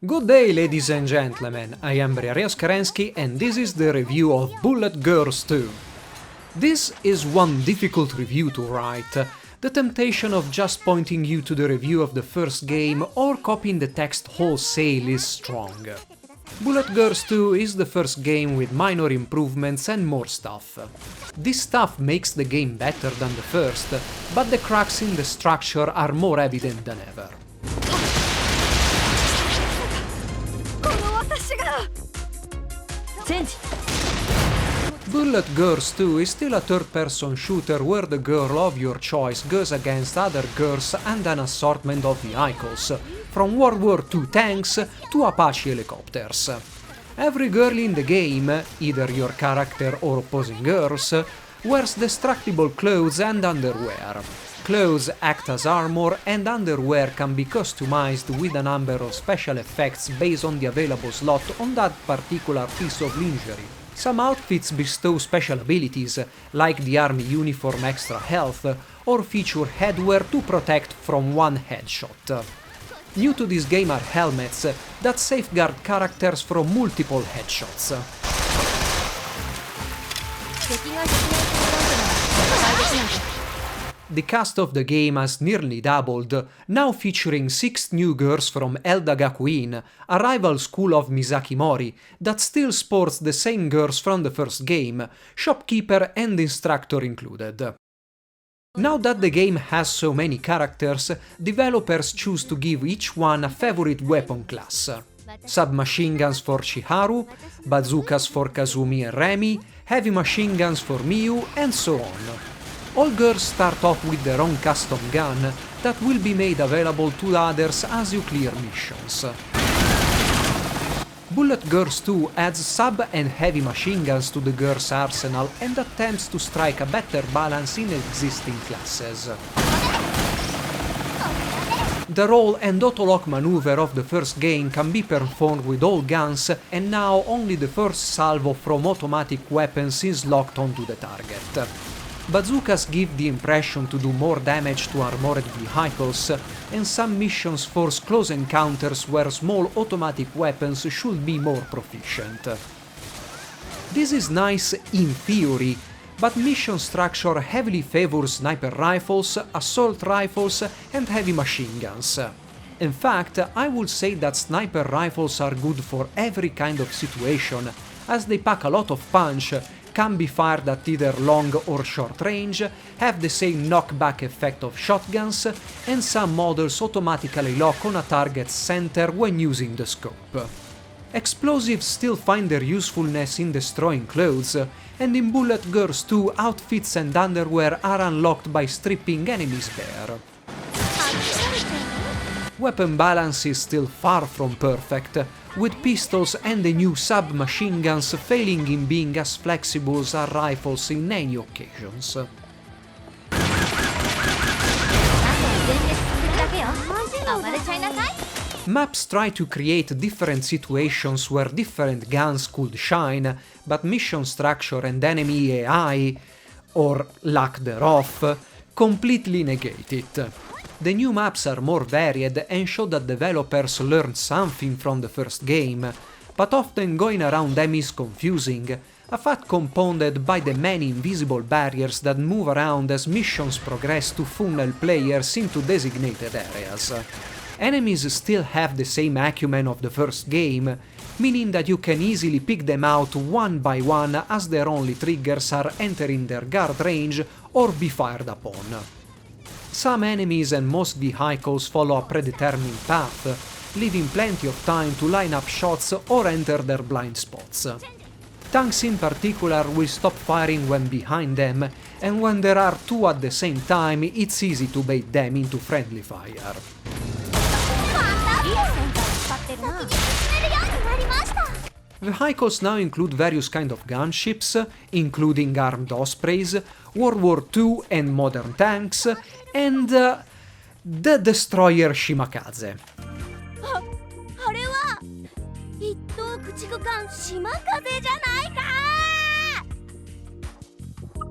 Good day, ladies and gentlemen, I am Briareos Kerensky and this is the review of Bullet Girls 2. This is one difficult review to write. The temptation of just pointing you to the review of the first game or copying the text wholesale is strong. Bullet Girls 2 is the first game with minor improvements and more stuff. This stuff makes the game better than the first, but the cracks in the structure are more evident than ever. Bullet Girls 2 is still a third-person shooter where the girl of your choice goes against other girls and an assortment of vehicles, from World War II tanks to Apache helicopters. Every girl in the game, either your character or opposing girls, wears destructible clothes and underwear. Clothes act as armor and underwear can be customized with a number of special effects based on the available slot on that particular piece of lingerie. Some outfits bestow special abilities, like the army uniform extra health, or feature headwear to protect from one headshot. New to this game are helmets that safeguard characters from multiple headshots. The cast of the game has nearly doubled, now featuring 6 new girls from Elda Gakuin, a rival school of Misaki Mori, that still sports the same girls from the first game, shopkeeper and instructor included. Now that the game has so many characters, developers choose to give each one a favorite weapon class. Submachine guns for Chiharu, bazookas for Kazumi and Remi, heavy machine guns for Miyu, and so on. All girls start off with their own custom gun that will be made available to others as you clear missions. Bullet Girls 2 adds sub and heavy machine guns to the girls' arsenal and attempts to strike a better balance in existing classes. The roll and auto-lock maneuver of the first game can be performed with all guns, and now only the first salvo from automatic weapons is locked onto the target. Bazookas give the impression to do more damage to armored vehicles, and some missions force close encounters where small automatic weapons should be more proficient. This is nice in theory, but mission structure heavily favors sniper rifles, assault rifles, and heavy machine guns. In fact, I would say that sniper rifles are good for every kind of situation, as they pack a lot of punch, can be fired at either long or short range, have the same knockback effect of shotguns, and some models automatically lock on a target's center when using the scope. Explosives still find their usefulness in destroying clothes, and in Bullet Girls 2 outfits and underwear are unlocked by stripping enemies bare. Weapon balance is still far from perfect, with pistols and the new submachine guns failing in being as flexible as rifles in any occasions. Maps try to create different situations where different guns could shine, but mission structure and enemy AI, or lack thereof, completely negate it. The new maps are more varied and show that developers learned something from the first game, but often going around them is confusing, a fact compounded by the many invisible barriers that move around as missions progress to funnel players into designated areas. Enemies still have the same acumen of the first game, meaning that you can easily pick them out one by one as their only triggers are entering their guard range or be fired upon. Some enemies and most vehicles follow a predetermined path, leaving plenty of time to line up shots or enter their blind spots. Tanks in particular will stop firing when behind them, and when there are 2 at the same time, it's easy to bait them into friendly fire. Vehicles now include various kinds of gunships, including armed ospreys, World War II and modern tanks, and the destroyer Shimakaze. あれは一等駆逐艦島風じゃないか。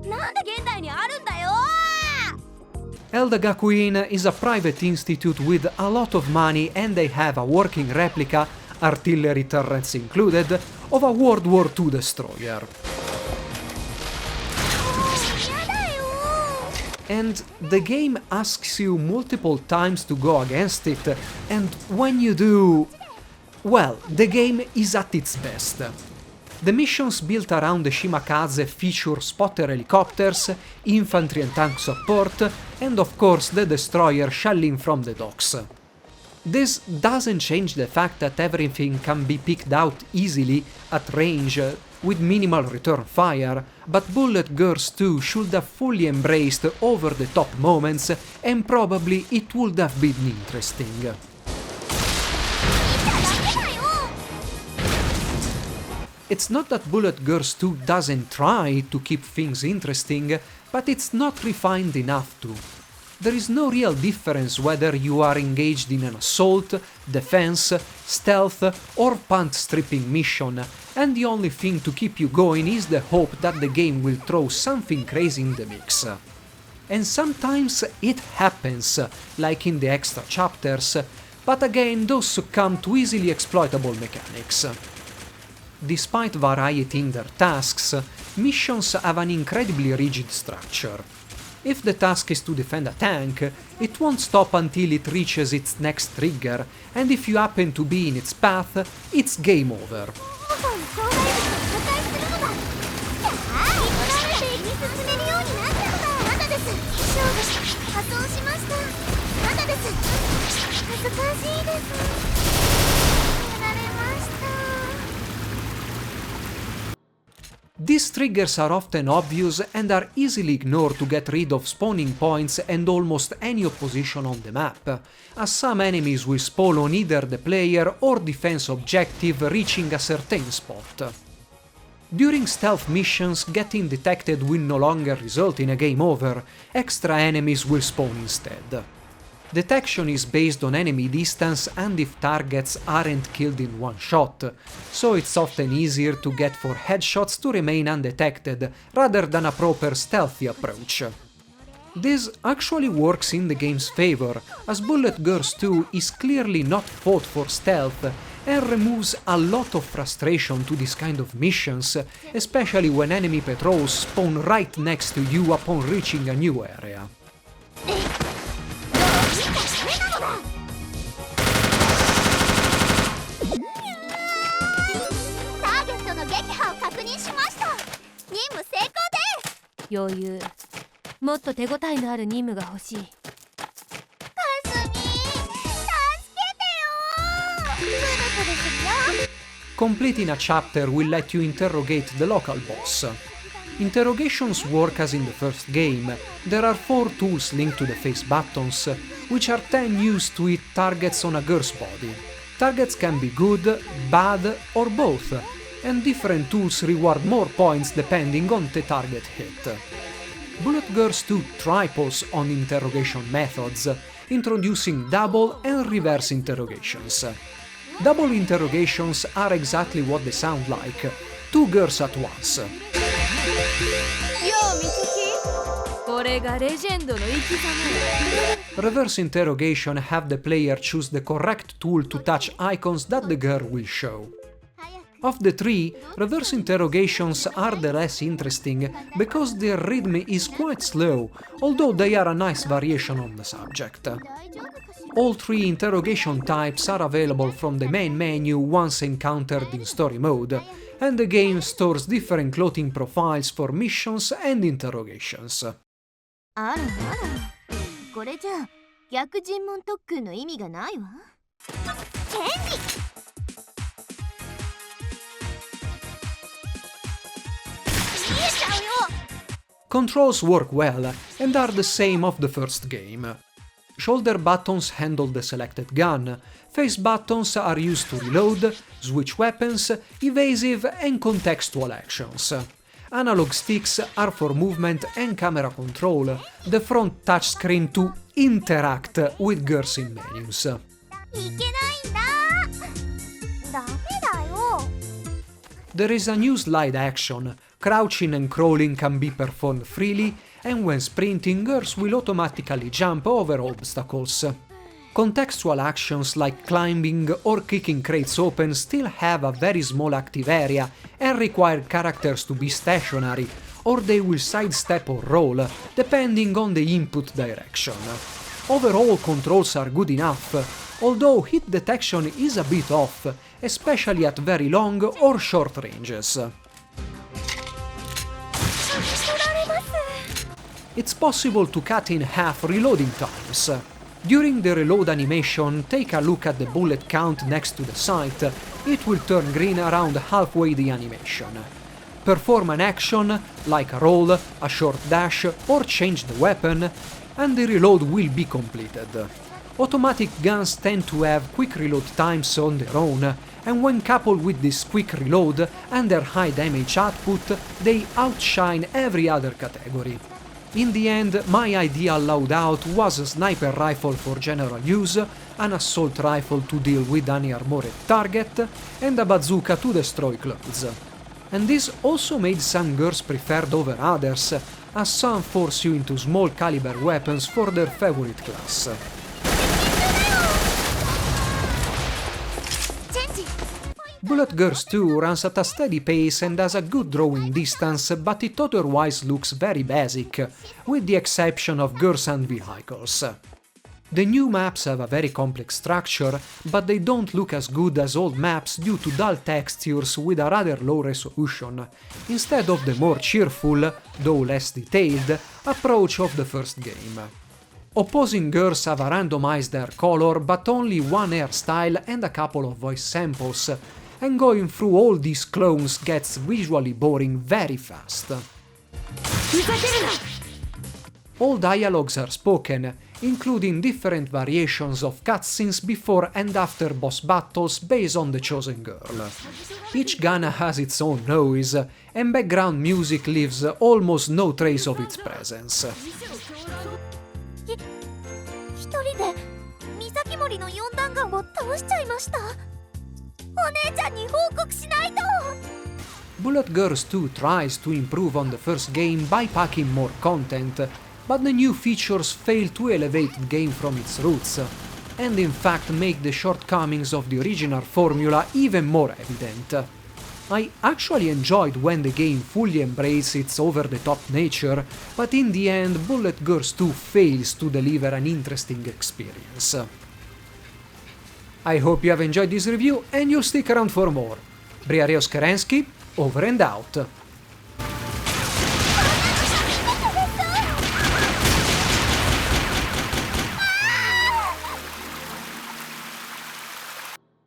なんで現代にあるんだよ。Elda is a private institute with a lot of money, and they have a working replica, artillery turrets included, of a World War II destroyer. And the game asks you multiple times to go against it, and when you do, well, the game is at its best. The missions built around the Shimakaze feature spotter helicopters, infantry and tank support, and of course the destroyer shelling from the docks. This doesn't change the fact that everything can be picked out easily at range with minimal return fire, but Bullet Girls 2 should have fully embraced over-the-top moments, and probably it would have been interesting. It's not that Bullet Girls 2 doesn't try to keep things interesting, but it's not refined enough to. There is no real difference whether you are engaged in an assault, defense, stealth or punt-stripping mission, and the only thing to keep you going is the hope that the game will throw something crazy in the mix. And sometimes it happens, like in the extra chapters, but again those succumb to easily exploitable mechanics. Despite variety in their tasks, missions have an incredibly rigid structure. If the task is to defend a tank, it won't stop until it reaches its next trigger, and if you happen to be in its path, it's game over. These triggers are often obvious and are easily ignored to get rid of spawning points and almost any opposition on the map, as some enemies will spawn on either the player or defense objective reaching a certain spot. During stealth missions, getting detected will no longer result in a game over, extra enemies will spawn instead. Detection is based on enemy distance and if targets aren't killed in one shot, so it's often easier to get for headshots to remain undetected rather than a proper stealthy approach. This actually works in the game's favor, as Bullet Girls 2 is clearly not fought for stealth and removes a lot of frustration to this kind of missions, especially when enemy patrols spawn right next to you upon reaching a new area. Completing a chapter will let you interrogate the local boss. Interrogations work as in the first game. There are 4 tools linked to the face buttons, which are 10 used to hit targets on a girl's body. Targets can be good, bad or both, and different tools reward more points depending on the target hit. Bullet Girls 2 triples on interrogation methods, introducing double and reverse interrogations. Double interrogations are exactly what they sound like, 2 girls at once. Reverse interrogation have the player choose the correct tool to touch icons that the girl will show. Of the 3, reverse interrogations are the less interesting because their rhythm is quite slow, although they are a nice variation on the subject. All 3 interrogation types are available from the main menu once encountered in story mode, and the game stores different clothing profiles for missions and interrogations. Controls work well and are the same of the first game. Shoulder buttons handle the selected gun, face buttons are used to reload, switch weapons, evasive and contextual actions. Analog sticks are for movement and camera control, the front touchscreen to interact with girls in menus. There is a new slide action, crouching and crawling can be performed freely, and when sprinting, girls will automatically jump over obstacles. Contextual actions like climbing or kicking crates open still have a very small active area and require characters to be stationary, or they will sidestep or roll, depending on the input direction. Overall controls are good enough, although hit detection is a bit off, especially at very long or short ranges. It's possible to cut in half reloading times. During the reload animation, take a look at the bullet count next to the sight. It will turn green around halfway the animation. Perform an action, like a roll, a short dash, or change the weapon, and the reload will be completed. Automatic guns tend to have quick reload times on their own, and when coupled with this quick reload and their high damage output, they outshine every other category. In the end, my ideal loadout was a sniper rifle for general use, an assault rifle to deal with an armored target, and a bazooka to destroy clothes. And this also made some girls preferred over others, as some force you into small caliber weapons for their favorite class. Bullet Girls 2 runs at a steady pace and has a good drawing distance, but it otherwise looks very basic, with the exception of girls and vehicles. The new maps have a very complex structure, but they don't look as good as old maps due to dull textures with a rather low resolution, instead of the more cheerful, though less detailed, approach of the first game. Opposing girls have a randomized hair color, but only one hairstyle and a couple of voice samples, and going through all these clones gets visually boring very fast. All dialogues are spoken, including different variations of cutscenes before and after boss battles based on the chosen girl. Each gun has its own noise, and background music leaves almost no trace of its presence. 一人で三崎森の4弾丸を倒しちゃいました。お姉ちゃんに報告しないと。Bullet Girls 2 tries to improve on the first game by packing more content, but the new features fail to elevate the game from its roots, and in fact make the shortcomings of the original formula even more evident. I actually enjoyed when the game fully embraced its over-the-top nature, but in the end Bullet Girls 2 fails to deliver an interesting experience. I hope you have enjoyed this review and you'll stick around for more. Briareos Kerensky, over and out.